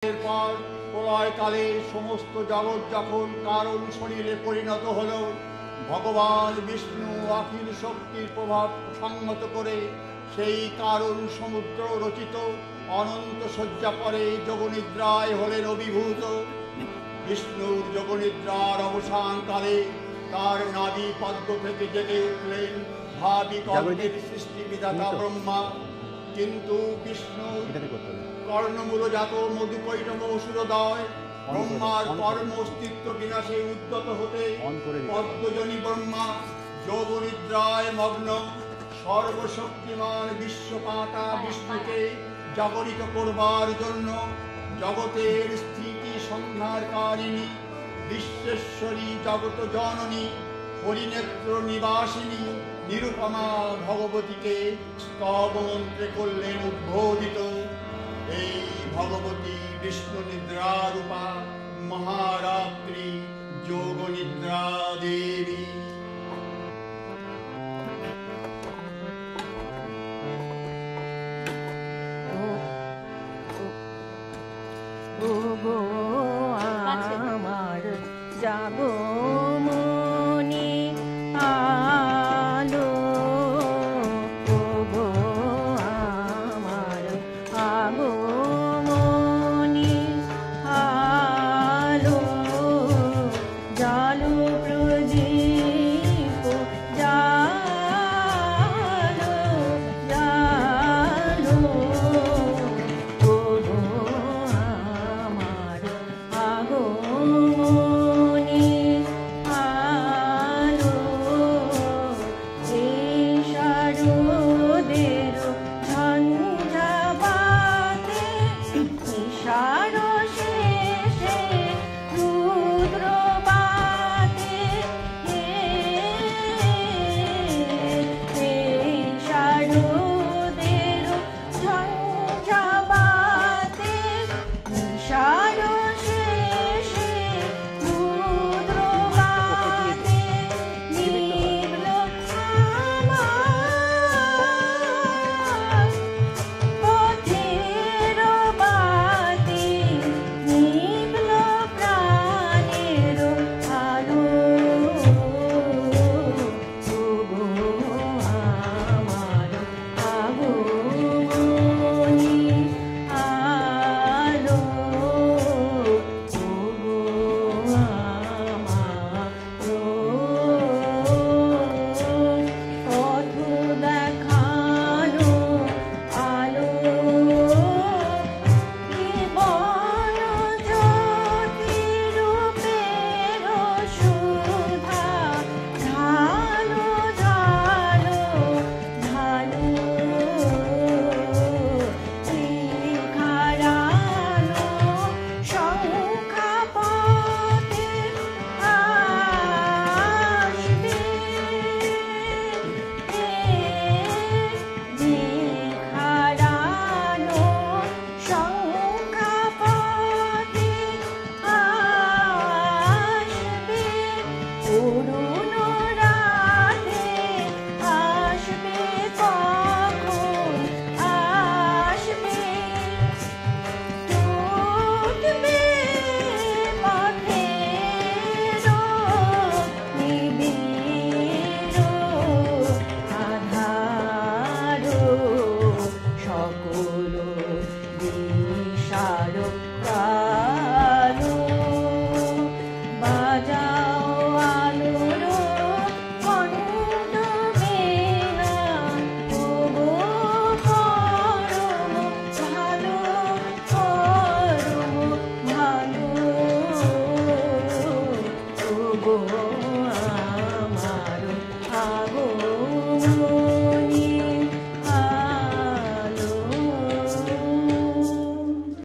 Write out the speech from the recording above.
এরপর প্রলয়কালে সমস্ত জগৎ যখন কারণ শরীরে পরিণত হল, ভগবান বিষ্ণু অখিল শক্তির প্রভাব সংহত করে সেই কারণ সমুদ্র রচিত অনন্ত শয্যা পরে যোগনিদ্রায় হলেন অভিভূত। বিষ্ণুর যোগনিদ্রার অবসানকালে তার নাভি পদ্ম থেকে জেগে উঠলেন ভাবি কর্মের সৃষ্টি বিধাতা ব্রহ্মা। কিন্তু বিষ্ণু কর্ণমূলজাত মধুকৈটব অসুরদয় ব্রহ্মার কর্ম অস্তিত্ব বিনাশে উদ্যত হতে পদ্মজনী ব্রহ্মা যোগনিদ্রায় মগ্ন সর্বশক্তিমান বিশ্বপাতা বিষ্ণুকে জাগরিত করবার জন্য জগতের স্থিতি সংহারকারিণী বিশ্বেশ্বরী জগত জননী হরিনেত্র নিবাসিনী নিরুপমা ভগবতীকে স্তবমন্ত্রে করলেন উদ্বোধিত। এই ভগবতী বিষ্ণু নিদ্রা রূপা মহারাত্রি যোগ নিদ্রা দেবী। Oh